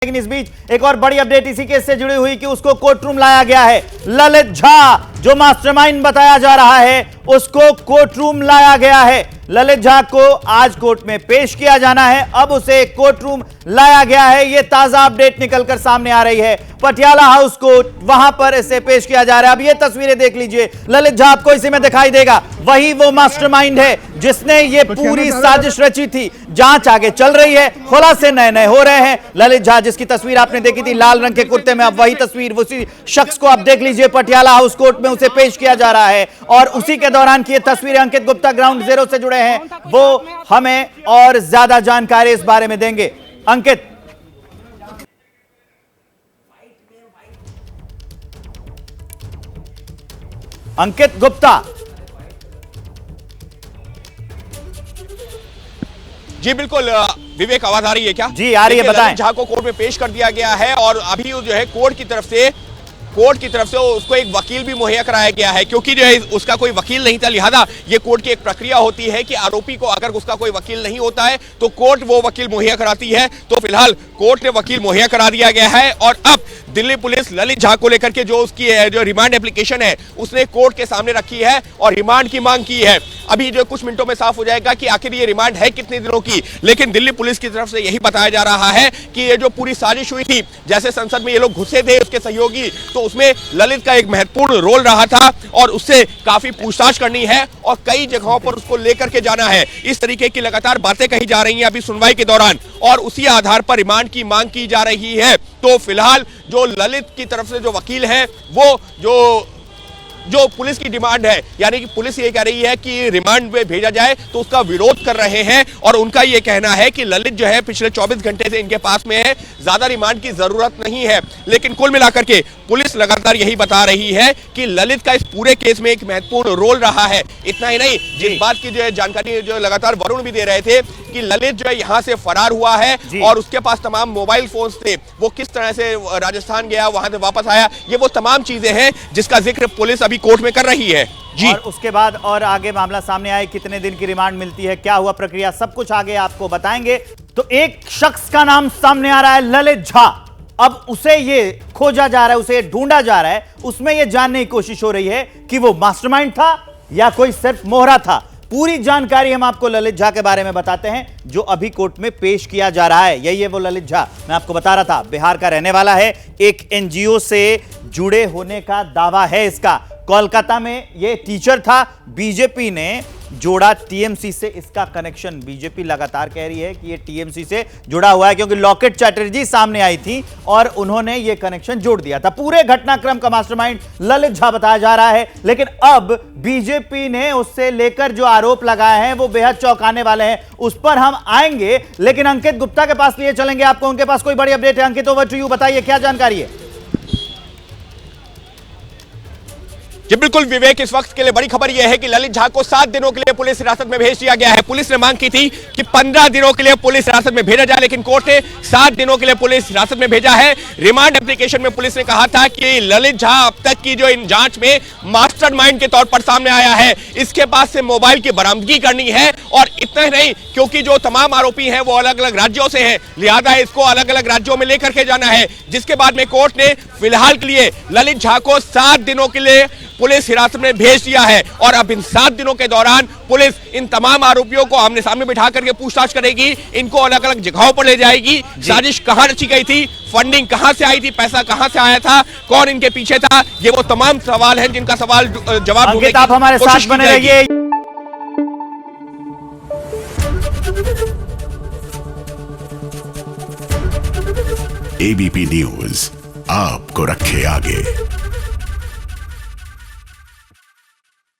लेकिन इस बीच एक और बड़ी अपडेट इसी केस से जुड़ी हुई कि उसको कोर्ट रूम लाया गया है। ललित झा जो मास्टरमाइंड बताया जा रहा है उसको कोर्ट रूम लाया गया है। ललित झा को आज कोर्ट में पेश किया जाना है। अब उसे कोर्ट रूम लाया गया है। यह ताजा अपडेट निकलकर सामने आ रही है। पटियाला हाउस कोर्ट, वहां पर इसे पेश किया जा रहा है। अब ये तस्वीरें देख लीजिए। ललित झा आपको इसी में दिखाई देगा। वही वो मास्टरमाइंड है जिसने ये पूरी साजिश रची थी। जांच आगे चल रही है, खुलासे नए नए हो रहे हैं। ललित झा जिसकी तस्वीर आपने देखी थी लाल रंग के कुर्ते में, अब वही तस्वीर उसी शख्स को आप देख लीजिए। पटियाला हाउस कोर्ट में उसे पेश किया जा रहा है और उसी के दौरान की ये तस्वीरें अंकित गुप्ता ग्राउंड जीरो से जुड़े हैं, वो हमें और ज्यादा जानकारी इस बारे में देंगे। अंकित, अंकित गुप्ता। जी बिल्कुल विवेक, आवाज आ रही है क्या? जी आ रही है, बताएं। ललित झा को कोर्ट में पेश कर दिया गया है और अभी जो है कोर्ट की तरफ से उसको एक वकील भी मुहैया कराया गया है, क्योंकि जो है उसका कोई वकील नहीं था। लिहाजा ये कोर्ट की एक प्रक्रिया होती है कि आरोपी को अगर उसका कोई वकील नहीं होता है तो कोर्ट वो वकील मुहैया कराती है। तो फिलहाल कोर्ट ने वकील मुहैया करा दिया गया है और अब दिल्ली पुलिस ललित झा को लेकर के जो उसकी जो रिमांड एप्लीकेशन है उसने कोर्ट के सामने रखी है और रिमांड की मांग की है। अभी जो कुछ मिनटों में साफ हो जाएगा कि आखिर ये रिमांड है कितने दिनों की, लेकिन दिल्ली पुलिस की तरफ से यही बताया जा रहा है कि ये जो पूरी साजिश हुई थी, जैसे संसद में ये लोग घुसे थे उसके सहयोगी, तो उसमें ललित का एक महत्वपूर्ण रोल रहा था और उससे काफी पूछताछ करनी है और कई जगहों पर उसको लेकर के जाना है। इस तरीके की लगातार बातें कही जा रही हैं अभी सुनवाई के दौरान और उसी आधार पर रिमांड की मांग की जा रही है। तो फिलहाल जो ललित की तरफ से जो वकील है वो जो पुलिस की डिमांड है, यानी कि पुलिस ये कह रही है कि रिमांड में भेजा जाए, तो उसका विरोध कर रहे हैं और उनका ये कहना है कि ललित जो है पिछले 24 घंटे से इनके पास में है, ज्यादा रिमांड की जरूरत नहीं है। लेकिन कुल मिलाकर के पुलिस लगातार यही बता रही है कि ललित का इस पूरे केस में एक महत्वपूर्ण रोल रहा है। इतना ही नहीं, जिस बात की जो है जानकारी जो लगातार वरुण भी दे रहे थे कि ललित जो है यहाँ से फरार हुआ है और उसके पास तमाम मोबाइल फोन्स थे, वो किस तरह से राजस्थान गया, वहां से वापस आया, ये वो तमाम चीजें हैं जिसका जिक्र पुलिस अभी कोर्ट में कर रही है। जी, और उसके बाद और आगे मामला सामने आए, कितने दिन की रिमांड मिलती है, क्या हुआ प्रक्रिया, सब कुछ आगे आपको बताएंगे। तो एक शख्स का नाम सामने आ रहा है, ललित झा। अब उसे ये खोजा जा रहा है, उसे ढूंढा जा रहा है। उसमें ये जानने की कोशिश हो रही है कि वो मास्टरमाइंड था या कोई सिर्फ मोहरा था। पूरी जानकारी हम आपको ललित झा के बारे में बताते हैं जो अभी कोर्ट में पेश किया जा रहा है। यही है वो ललित झा, मैं आपको बता रहा था, बिहार का रहने वाला है। एक एनजीओ से जुड़े होने का दावा है इसका। कोलकाता में ये टीचर था। बीजेपी ने जोड़ा टीएमसी से इसका कनेक्शन। बीजेपी लगातार कह रही है कि ये टीएमसी से जुड़ा हुआ है क्योंकि लॉकेट चैटर्जी सामने आई थी और उन्होंने ये कनेक्शन जोड़ दिया था। पूरे घटनाक्रम का मास्टरमाइंड ललित झा बताया जा रहा है। लेकिन अब बीजेपी ने उससे लेकर जो आरोप लगाए हैं वो बेहद चौंकाने वाले हैं, उस पर हम आएंगे। लेकिन अंकित गुप्ता के पास लिए चलेंगे आपको, उनके पास कोई बड़ी अपडेट है। अंकित, ओवर टू यू, बताइए क्या जानकारी है। जी बिल्कुल विवेक, इस वक्त के लिए बड़ी खबर यह है कि ललित झा को 7 दिनों के लिए पुलिस हिरासत में भेज दिया गया है। पुलिस ने मांग की थी कि 15 दिनों के लिए पुलिस हिरासत में भेजा जाए, लेकिन कोर्ट ने 7 दिनों के लिए पुलिस हिरासत में भेजा है। रिमांड एप्लीकेशन में पुलिस ने कहा था कि ललित झा अब तक की जो इन जांच में मास्टरमाइंड के तौर पर सामने आया है, इसके पास से मोबाइल की बरामदगी करनी है। और इतना ही नहीं, क्योंकि जो तमाम आरोपी हैं वो अलग अलग राज्यों से हैं, लिहाजा इसको अलग अलग राज्यों में लेकर के जाना है। जिसके बाद में कोर्ट ने फिलहाल के लिए ललित झा को 7 दिनों के लिए पुलिस हिरासत में भेज दिया है और अब इन 7 दिनों के दौरान पुलिस इन तमाम आरोपियों को आमने सामने बिठा करके पूछताछ करेगी, इनको अलग अलग जगहों पर ले जाएगी। साजिश कहां रची गई थी, फंडिंग कहां से आई थी, पैसा कहां से आया था, कौन इनके पीछे था, ये वो तमाम सवाल हैं जिनका सवाल जवाब ढूंढने की आप हमारे साथ बने रहिए। एबीपी न्यूज आपको रखे आगे।